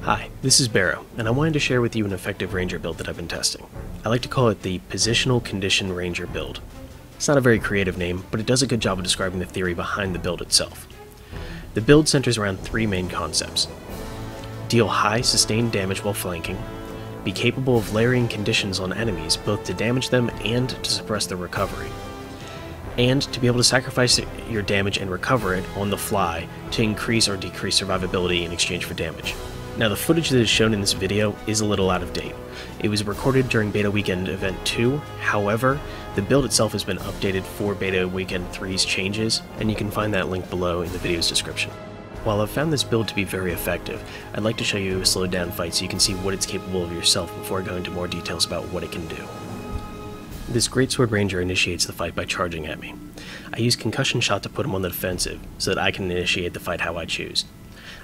Hi, this is Barrow, and I wanted to share with you an effective Ranger build that I've been testing. I like to call it the Positional Condition Ranger build. It's not a very creative name, but it does a good job of describing the theory behind the build itself. The build centers around three main concepts. Deal high sustained damage while flanking, be capable of layering conditions on enemies both to damage them and to suppress their recovery, and to be able to sacrifice your damage and recover it on the fly to increase or decrease survivability in exchange for damage. Now, the footage that is shown in this video is a little out of date. It was recorded during Beta Weekend Event 2, however, the build itself has been updated for Beta Weekend 3's changes, and you can find that link below in the video's description. While I've found this build to be very effective, I'd like to show you a slowed down fight so you can see what it's capable of yourself before I go into more details about what it can do. This Greatsword Ranger initiates the fight by charging at me. I use Concussion Shot to put him on the defensive so that I can initiate the fight how I choose.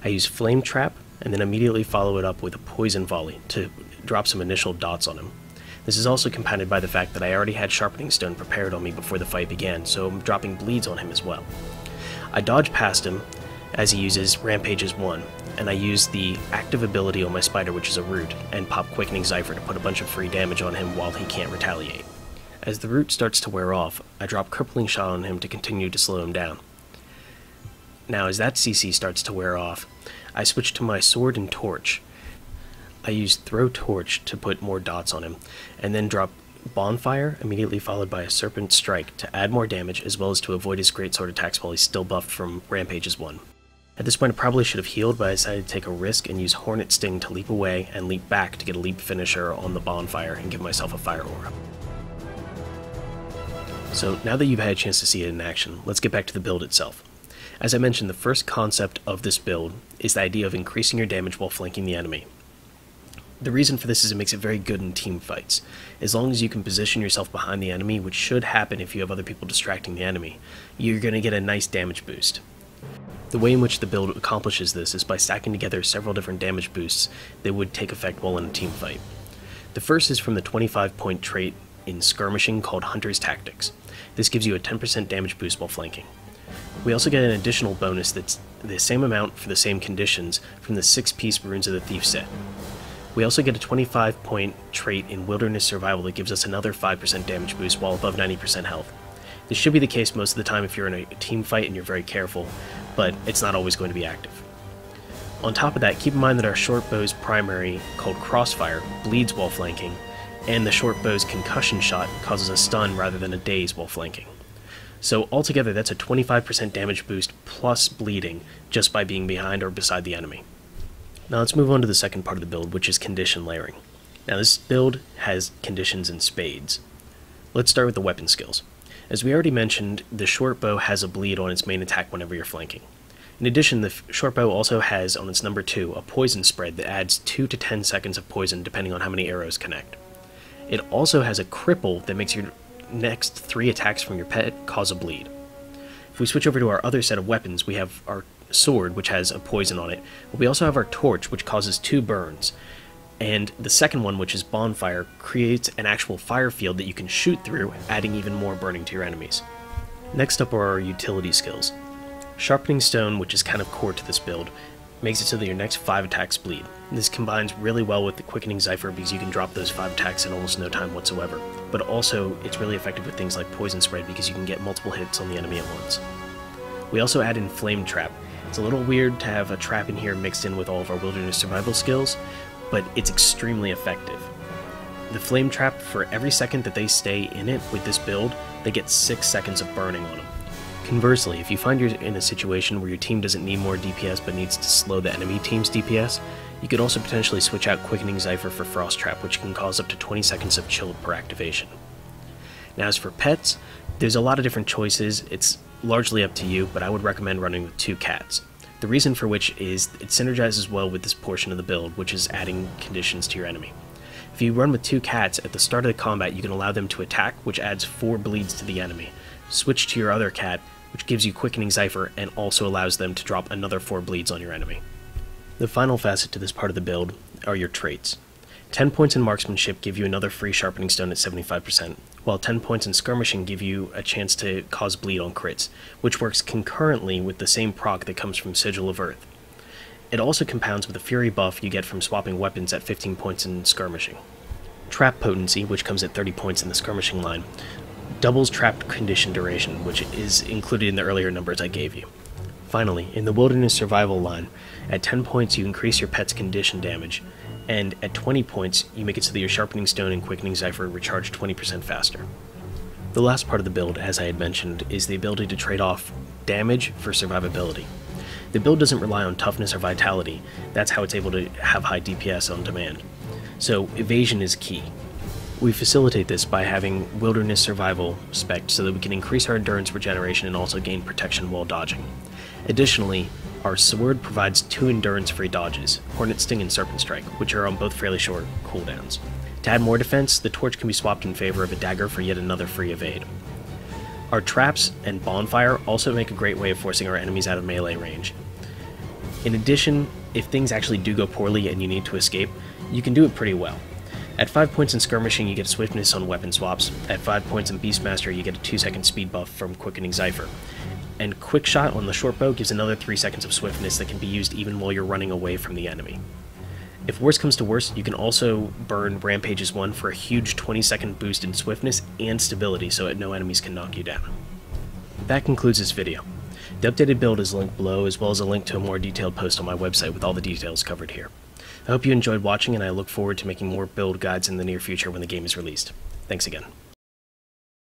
I use Flame Trap, and then immediately follow it up with a Poison Volley to drop some initial dots on him. This is also compounded by the fact that I already had Sharpening Stone prepared on me before the fight began, so I'm dropping bleeds on him as well. I dodge past him as he uses Rampages 1, and I use the active ability on my spider, which is a root, and pop Quickening Zephyr to put a bunch of free damage on him while he can't retaliate. As the root starts to wear off, I drop Crippling Shot on him to continue to slow him down. Now, as that CC starts to wear off, I switch to my Sword and Torch. I use Throw Torch to put more dots on him, and then drop Bonfire, immediately followed by a Serpent Strike to add more damage, as well as to avoid his Greatsword attacks while he's still buffed from Rampages 1. At this point I probably should have healed, but I decided to take a risk and use Hornet Sting to leap away and leap back to get a leap finisher on the Bonfire and give myself a Fire Aura. So now that you've had a chance to see it in action, let's get back to the build itself. As I mentioned, the first concept of this build is the idea of increasing your damage while flanking the enemy. The reason for this is it makes it very good in team fights. As long as you can position yourself behind the enemy, which should happen if you have other people distracting the enemy, you're going to get a nice damage boost. The way in which the build accomplishes this is by stacking together several different damage boosts that would take effect while in a team fight. The first is from the 25-point trait in Skirmishing called Hunter's Tactics. This gives you a 10% damage boost while flanking. We also get an additional bonus that's the same amount for the same conditions from the 6-piece Runes of the Thief set. We also get a 25-point trait in Wilderness Survival that gives us another 5% damage boost while above 90% health. This should be the case most of the time if you're in a team fight and you're very careful, but it's not always going to be active. On top of that, keep in mind that our short bow's primary, called Crossfire, bleeds while flanking, and the short bow's Concussion Shot causes a stun rather than a daze while flanking. So altogether, that's a 25% damage boost plus bleeding just by being behind or beside the enemy. Now let's move on to the second part of the build, which is condition layering. Now this build has conditions in spades. Let's start with the weapon skills. As we already mentioned, the short bow has a bleed on its main attack whenever you're flanking. In addition, the short bow also has on its number 2 a poison spread that adds 2 to 10 seconds of poison depending on how many arrows connect. It also has a cripple that makes your next 3 attacks from your pet cause a bleed. If we switch over to our other set of weapons, we have our sword, which has a poison on it, but we also have our torch, which causes 2 burns, and the second one, which is Bonfire, creates an actual fire field that you can shoot through, adding even more burning to your enemies. Next up are our utility skills. Sharpening Stone, which is kind of core to this build, makes it so that your next 5 attacks bleed. This combines really well with the Quickening Zephyr because you can drop those 5 attacks in almost no time whatsoever, but also it's really effective with things like Poison Spread because you can get multiple hits on the enemy at once. We also add in Flame Trap. It's a little weird to have a trap in here mixed in with all of our Wilderness Survival skills, but it's extremely effective. The Flame Trap, for every second that they stay in it with this build, they get 6 seconds of burning on them. Conversely, if you find you're in a situation where your team doesn't need more DPS but needs to slow the enemy team's DPS, you could also potentially switch out Quickening Zephyr for Frost Trap, which can cause up to 20 seconds of chill per activation. Now as for pets, there's a lot of different choices. It's largely up to you, but I would recommend running with 2 cats. The reason for which is it synergizes well with this portion of the build, which is adding conditions to your enemy. If you run with 2 cats, at the start of the combat you can allow them to attack, which adds 4 bleeds to the enemy. Switch to your other cat, which gives you Quickening Zephyr and also allows them to drop another 4 bleeds on your enemy. The final facet to this part of the build are your traits. 10 points in Marksmanship give you another free Sharpening Stone at 75%, while 10 points in Skirmishing give you a chance to cause bleed on crits, which works concurrently with the same proc that comes from Sigil of Earth. It also compounds with the Fury buff you get from swapping weapons at 15 points in skirmishing. Trap potency, which comes at 30 points in the skirmishing line, doubles trapped condition duration, which is included in the earlier numbers I gave you. Finally, in the Wilderness Survival line, at 10 points you increase your pet's condition damage, and at 20 points you make it so that your Sharpening Stone and Quickening Zephyr recharge 20% faster. The last part of the build, as I had mentioned, is the ability to trade off damage for survivability. The build doesn't rely on toughness or vitality, that's how it's able to have high DPS on demand. So evasion is key. We facilitate this by having Wilderness Survival spec'd so that we can increase our endurance regeneration and also gain protection while dodging. Additionally, our sword provides 2 endurance-free dodges, Hornet Sting and Serpent Strike, which are on both fairly short cooldowns. To add more defense, the torch can be swapped in favor of a dagger for yet another free evade. Our traps and bonfire also make a great way of forcing our enemies out of melee range. In addition, if things actually do go poorly and you need to escape, you can do it pretty well. At 5 points in skirmishing you get swiftness on weapon swaps, at 5 points in Beastmaster you get a 2-second speed buff from Quickening Zephyr, and Quick Shot on the short bow gives another 3 seconds of swiftness that can be used even while you're running away from the enemy. If worse comes to worse, you can also burn Rampage's 1 for a huge 20-second boost in swiftness and stability so that no enemies can knock you down. That concludes this video. The updated build is linked below, as well as a link to a more detailed post on my website with all the details covered here. I hope you enjoyed watching, and I look forward to making more build guides in the near future when the game is released. Thanks again.